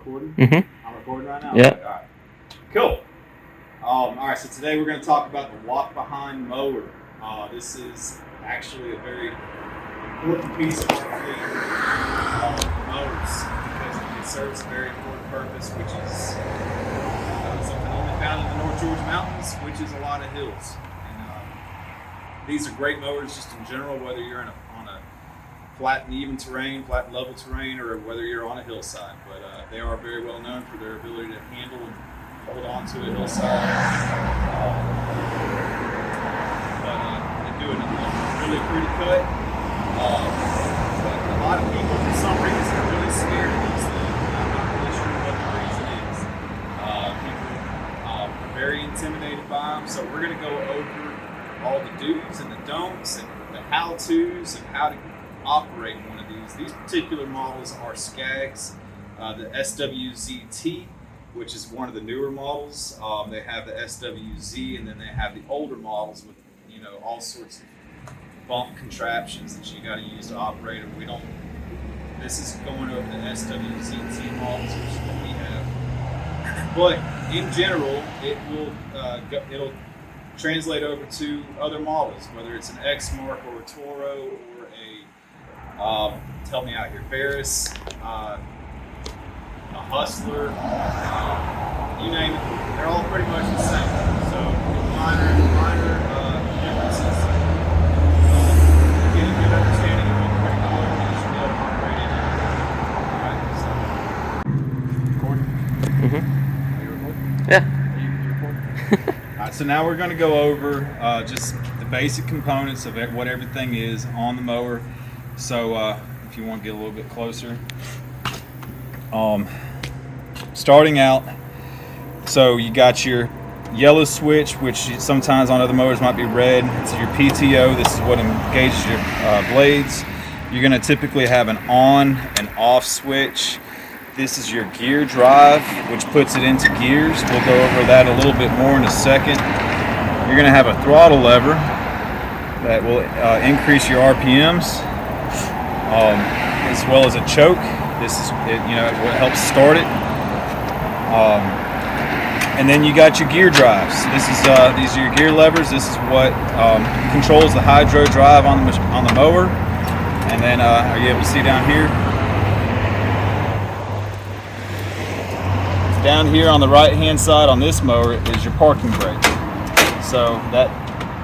recording? Mm-hmm. I'm recording right now? Yeah. Okay, all right. Cool. All right, so today we're going to talk about the walk-behind mower. This is actually a very important piece of our fleet of mowers because it serves a very important purpose, which is something only found in the North Georgia mountains, which is a lot of hills. And these are great mowers just in general, whether you're on a flat and even terrain, flat and level terrain, or whether you're on a hillside. But they are very well known for their ability to handle and hold on to a hillside. They do it in a really pretty cut. But a lot of people, for some reason, are really scared of these things. I'm not really sure what the reason is. People are very intimidated by them. So we're going to go over all the do's and the don'ts and the how-tos and how to operate one of these. These particular models are SCAGs, the SWZT, which is one of the newer models. They have the SWZ, and then they have the older models with, you know, all sorts of bump contraptions that you got to use to operate them. This is going over the SWZT models, which is what we have. But in general, it'll translate over to other models, whether it's an Exmark or a Toro or tell me out here, Ferris, a Hustler, you name it, they're all pretty much the same. So minor differences. Get a good understanding of it pretty quick, and you should be able to operate it. Alright, so recording? Mm-hmm. Are you recording? Yeah. You recording? Alright, so now we're going to go over just the basic components of what everything is on the mower. So if you want to get a little bit closer, starting out, so you got your yellow switch, which sometimes on other mowers might be red. It's your PTO. This is what engages your blades. You're going to typically have an on and off switch. This is your gear drive, which puts it into gears. We'll go over that a little bit more in a second. You're going to have a throttle lever that will increase your RPMs, as well as a choke. This is what helps start it. And then you got your gear drives. These are your gear levers. This is what controls the hydro drive on the mower. And then are you able to see down here? Down here on the right hand side on this mower is your parking brake. So that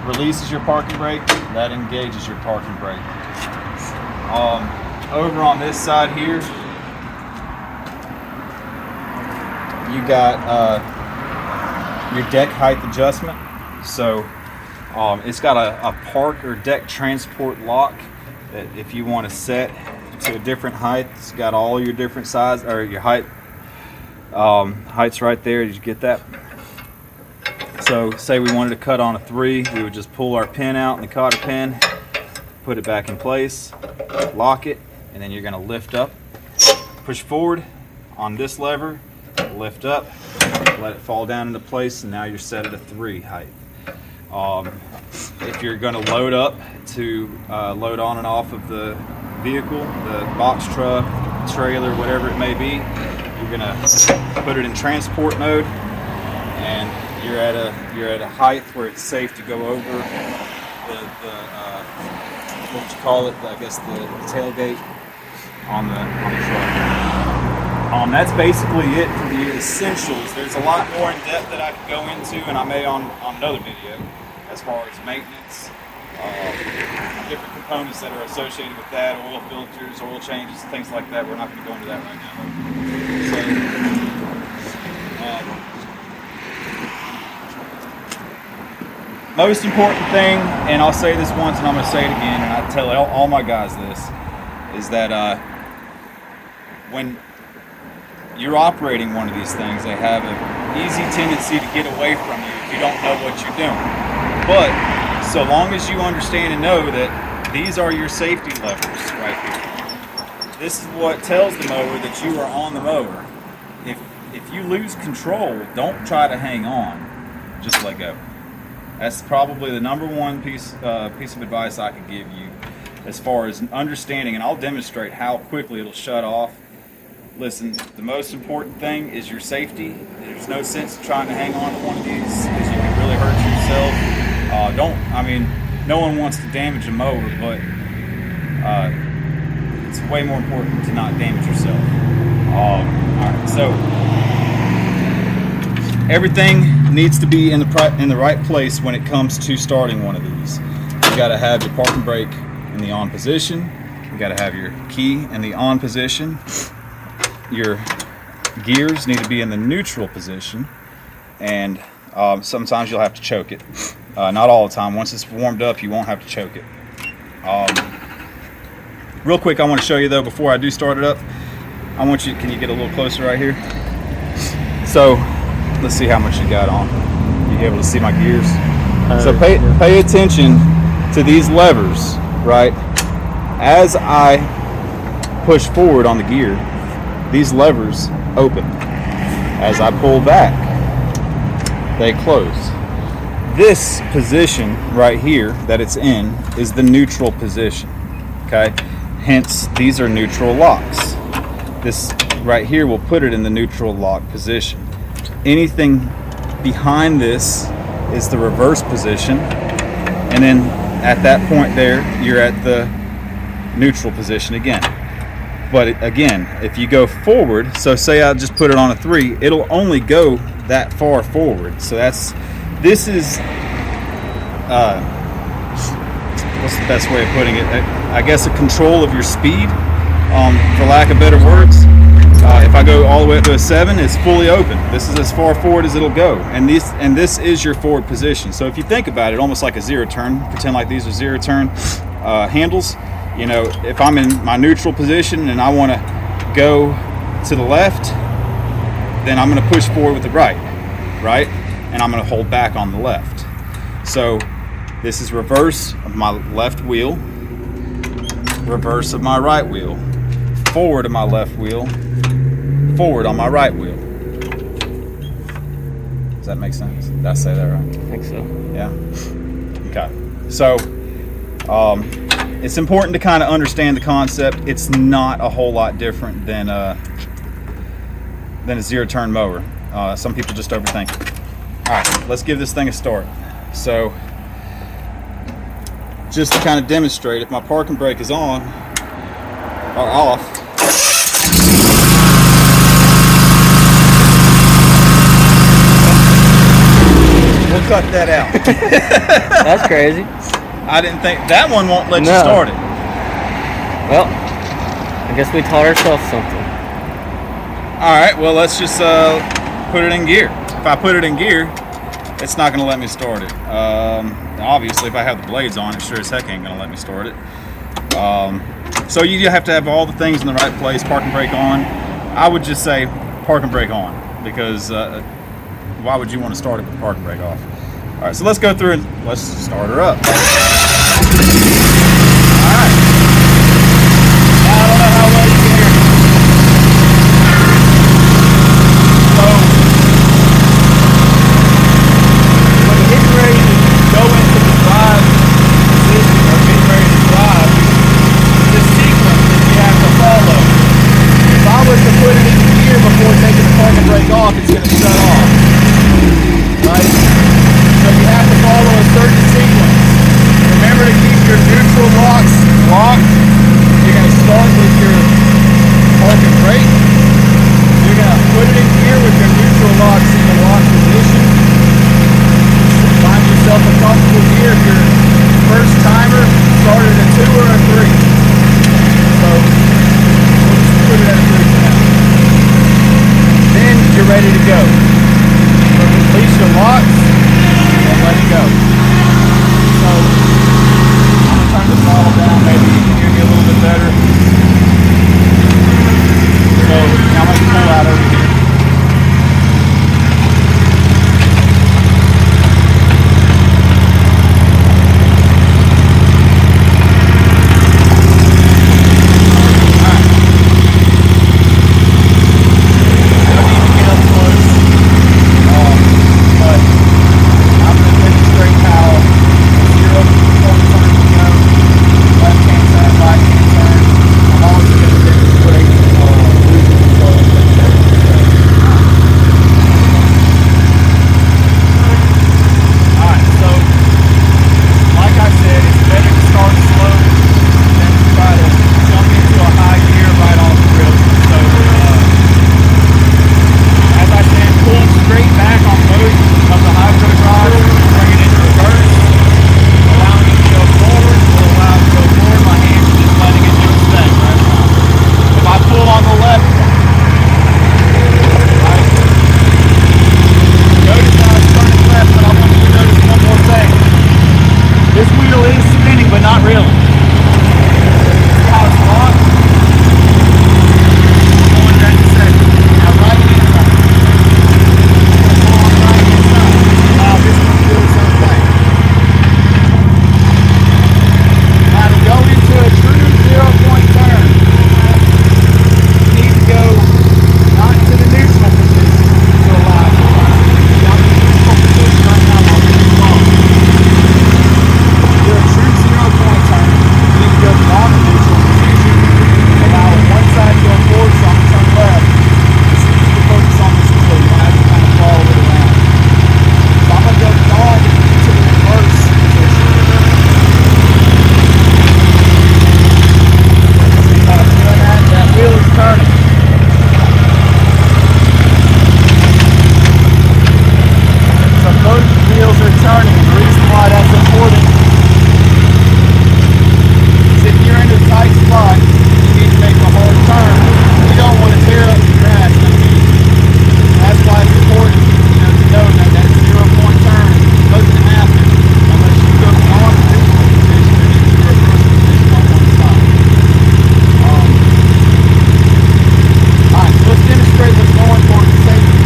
releases your parking brake, that engages your parking brake. Over on this side here, you got your deck height adjustment. So it's got a park or deck transport lock that if you want to set to a different height, it's got all your different sizes or your heights right there. Did you get that? So say we wanted to cut on a 3, we would just pull our pin out in the cotter pin, put it back in place, lock it, and then you're going to lift up, push forward on this lever, lift up, let it fall down into place, and now you're set at a 3 height. If you're going to load up to load on and off of the vehicle, the box truck, trailer, whatever it may be, you're going to put it in transport mode, and you're at a height where it's safe to go over the what would you call it? I guess the tailgate on the truck. That's basically it for the essentials. There's a lot more in depth that I could go into, and I may on another video, as far as maintenance, different components that are associated with that, oil filters, oil changes, things like that. We're not going to go into that right now. Most important thing, and I'll say this once and I'm going to say it again, and I tell all my guys this, is that when you're operating one of these things, they have an easy tendency to get away from you if you don't know what you're doing. But so long as you understand and know that these are your safety levers right here, this is what tells the mower that you are on the mower. If you lose control, don't try to hang on, just let go. That's probably the number one piece of advice I could give you as far as understanding, and I'll demonstrate how quickly it'll shut off Listen, the most important thing is your safety. There's no sense trying to hang on to one of these because you can really hurt yourself. No one wants to damage a mower, but it's way more important to not damage yourself. Alright, so everything needs to be in the right place when it comes to starting one of these. You got to have your parking brake in the on position. You got to have your key in the on position. Your gears need to be in the neutral position, and sometimes you'll have to choke it. Not all the time. Once it's warmed up, you won't have to choke it. Real quick, I want to show you though, before I do start it up, can you get a little closer right here? So let's see how much you got on. You able to see my gears? So pay attention to these levers, right? As I push forward on the gear, these levers open. As I pull back, they close. This position right here that it's in is the neutral position, okay? Hence, these are neutral locks. This right here will put it in the neutral lock position. Anything behind this is the reverse position, and then at that point there, you're at the neutral position again. But again, if you go forward, so say I just put it on a 3, it'll only go that far forward. So this is what's the best way of putting it? I guess a control of your speed, for lack of better words. If I go all the way up to a 7, it's fully open. This is as far forward as it'll go, and this is your forward position. So if you think about it, almost like a 0 turn, pretend like these are 0 turn handles. You know, if I'm in my neutral position and I want to go to the left, then I'm going to push forward with the right, and I'm going to hold back on the left. So this is reverse of my left wheel, reverse of my right wheel, forward of my left wheel, forward on my right wheel. Does that make sense? Did I say that right? I think so. Yeah. Okay. So it's important to kind of understand the concept. It's not a whole lot different than a 0 turn mower. Some people just overthink it. All right, let's give this thing a start. So just to kind of demonstrate, if my parking brake is on or off, we'll cut that out. That's crazy. I didn't think that one won't let you start it. Well, I guess we taught ourselves something. All right, well, let's just put it in gear. If I put it in gear, it's not going to let me start it. Obviously, if I have the blades on, it sure as heck ain't going to let me start it. So you have to have all the things in the right place. Parking brake on. I would just say parking brake on, because why would you want to start it with parking brake off? All right, so let's go through and let's start her up. All right. Now, I don't know how well you can hear me. So, when you're getting ready to go into the drive position or getting ready to drive, the sequence that you have to follow. If I was to put it in gear before taking the parking brake off, it's going to shut off. Right? So you have to follow a certain sequence. Remember to keep your neutral locks locked. You're going to start with your parking brake. You're going to put it in gear with your neutral locks in the lock position. Find yourself a comfortable gear. If you're first timer, start at a 2 or a 3. So we'll just put it at a 3 for now. Then you're ready to go. So release your locks and let it go. So I'm going to turn the throttle down, maybe you can hear me a little bit better. So now let me pull out over here. But not really. See how it's locked? I'm going there in a second. Now right inside. Pull on right inside. Now this one feels okay. Now to go into a true 0-point turn, you need to go not to the neutral position to allow it to run. Down to the neutral position right now while it's long. Do a true 0-point turn. You need to go beyond the neutral position. Allow one side to go forward, so I'm going to turn left. Just need to focus on this wheel. You don't have to kind of follow it around. So I'm going to go beyond into the reverse position. That wheel is turning. So both wheels are turning. The reason why that's important is if you're in a tight spot, you need to make a hard turn. You don't want to tear up the grass. That's why it's important, to know that that 0-point turn doesn't happen unless you go beyond the neutral position and into the reverse position on one side. Alright, so let's demonstrate what's more important, safety.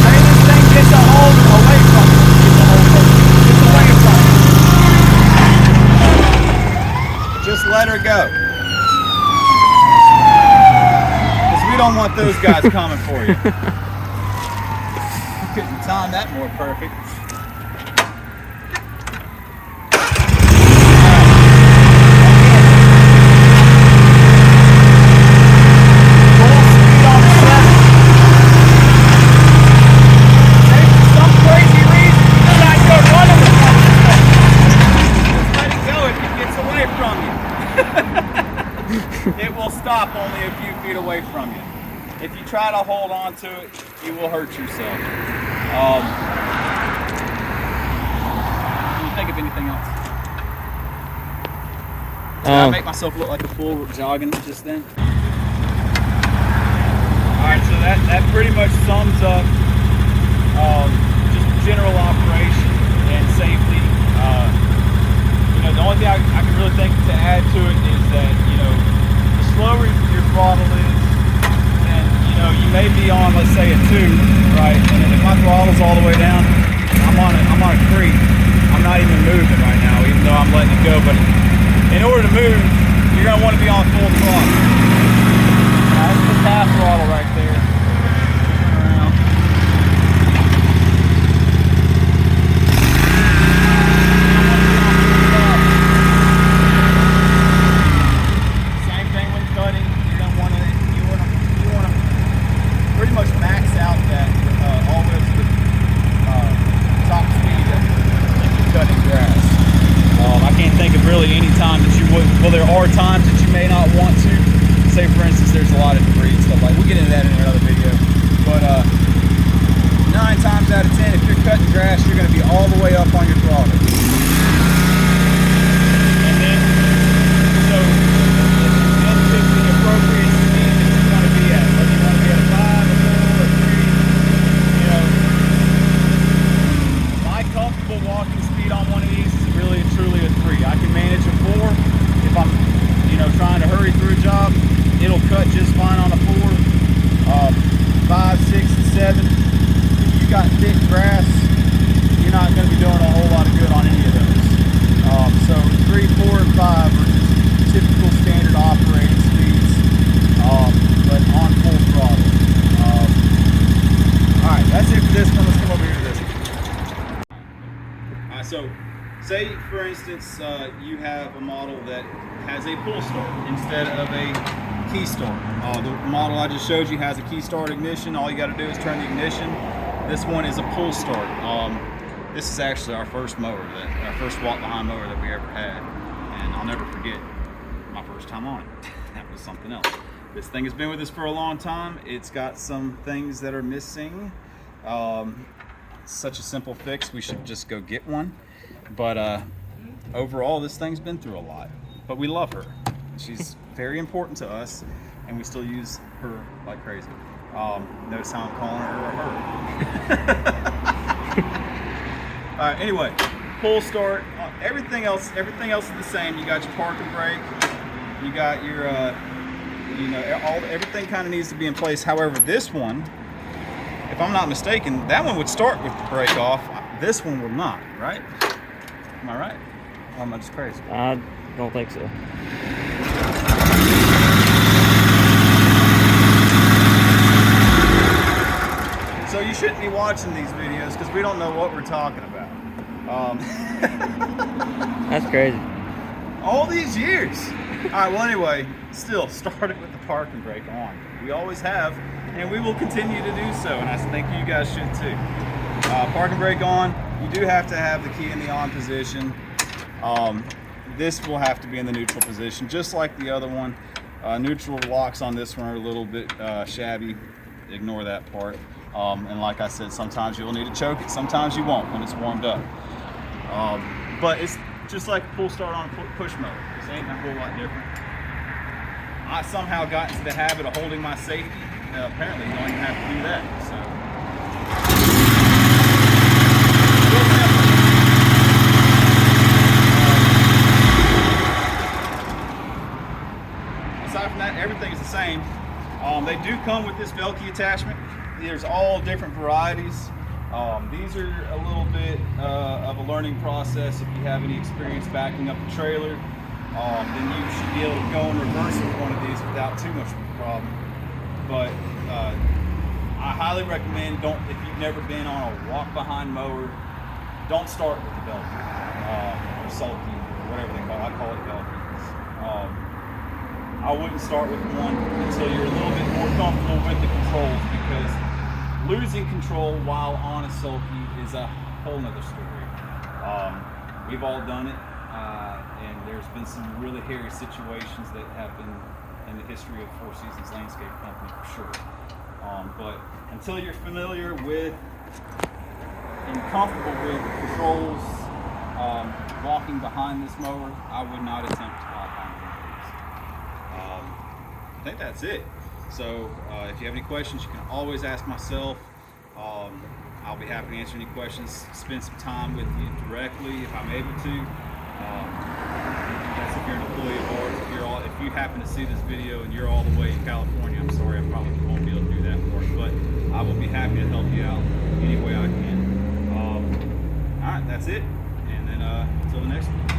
Say this thing gets a hold away from you. Gets away from you. Just let her go. Because we don't want those guys coming for you. Couldn't time that more perfect. It will stop only a few feet away from you. If you try to hold on to it, you will hurt yourself. Can you think of anything else? Did I make myself look like a fool jogging just then? Alright, so that pretty much sums up just general operation and safety. The only thing I can really think to add to it is that, the slower your throttle is, and, you may be on, let's say, a 2, right? And then if my throttle's all the way down, I'm on a creep. I'm not even moving right now, even though I'm letting it go. But in order to move, you're going to want to be on full throttle. Now, that's the half throttle right there. Turn around. Well, there are times that you may not want to. Say, for instance, there's a lot of debris and stuff like that. We'll get into that in another video. But 9 times out of 10, if you're cutting grass, you're going to be all the way up on your throttle. And then, so then pick the appropriate speed that you want to be at. Whether you want to be at a 5, a 4, a 3. My comfortable walking speed on one of these is really and truly a 3. I can manage a 4. If I'm, trying to hurry through a job, it'll cut just fine on a 4. 5, 6, and 7. If you got thick grass, you're not going to be doing a whole lot of good on any of those. So 3, 4, and 5 are just typical standard operating speeds, but on full throttle. All right, that's it for this one. Let's come over here to this one. All right, so say, for instance, you have a model that has a pull start instead of a key start. The model I just showed you has a key start ignition. All you got to do is turn the ignition. This one is a pull start. This is actually our first mower, our first walk-behind mower that we ever had. And I'll never forget my first time on it. That was something else. This thing has been with us for a long time. It's got some things that are missing. Such a simple fix, we should just go get one. But overall, this thing's been through a lot. But we love her. She's very important to us. and we still use her like crazy. Notice how I'm calling her her. All right, anyway, pull start, everything else is the same. You got your park and brake, you got your, everything kind of needs to be in place. However, this one, if I'm not mistaken, that one would start with the brake off. This one will not, right? Am I right? Or am I just crazy? I don't think so. So you shouldn't be watching these videos because we don't know what we're talking about. That's crazy. All these years. All right, well anyway, still started with the park and brake on. We always have, and we will continue to do so, and I think you guys should too. Park and brake on, you do have to have the key in the on position. This will have to be in the neutral position, just like the other one. Neutral locks on this one are a little bit shabby. Ignore that part. And like I said, sometimes you'll need to choke it, sometimes you won't when it's warmed up. But it's just like a pull start on a push mower. This ain't a whole lot different. I somehow got into the habit of holding my safety. Apparently you don't even have to do that. Aside from that, everything is the same. They do come with this Velcro attachment. There's all different varieties. These are a little bit of a learning process. If you have any experience backing up a trailer, then you should be able to go in reverse with one of these without too much of a problem. But I highly recommend, if you've never been on a walk behind mower, don't start with the Velcro or sulky, or whatever they call it. I call it Velcro. I wouldn't start with one until you're a little bit more comfortable with the controls, because losing control while on a sulky is a whole nother story. We've all done it, and there's been some really hairy situations that have been in the history of Four Seasons Landscape Company for sure. But until you're familiar with and comfortable with the controls, walking behind this mower, I would not attempt to walk behind one of these. I think that's it. So if you have any questions, you can always ask myself. I'll be happy to answer any questions, spend some time with you directly if I'm able to. That's if you're an employee of ours. If you happen to see this video and you're all the way in California, I'm sorry, I probably won't be able to do that for you, but I will be happy to help you out any way I can. All right, that's it. And then until the next one.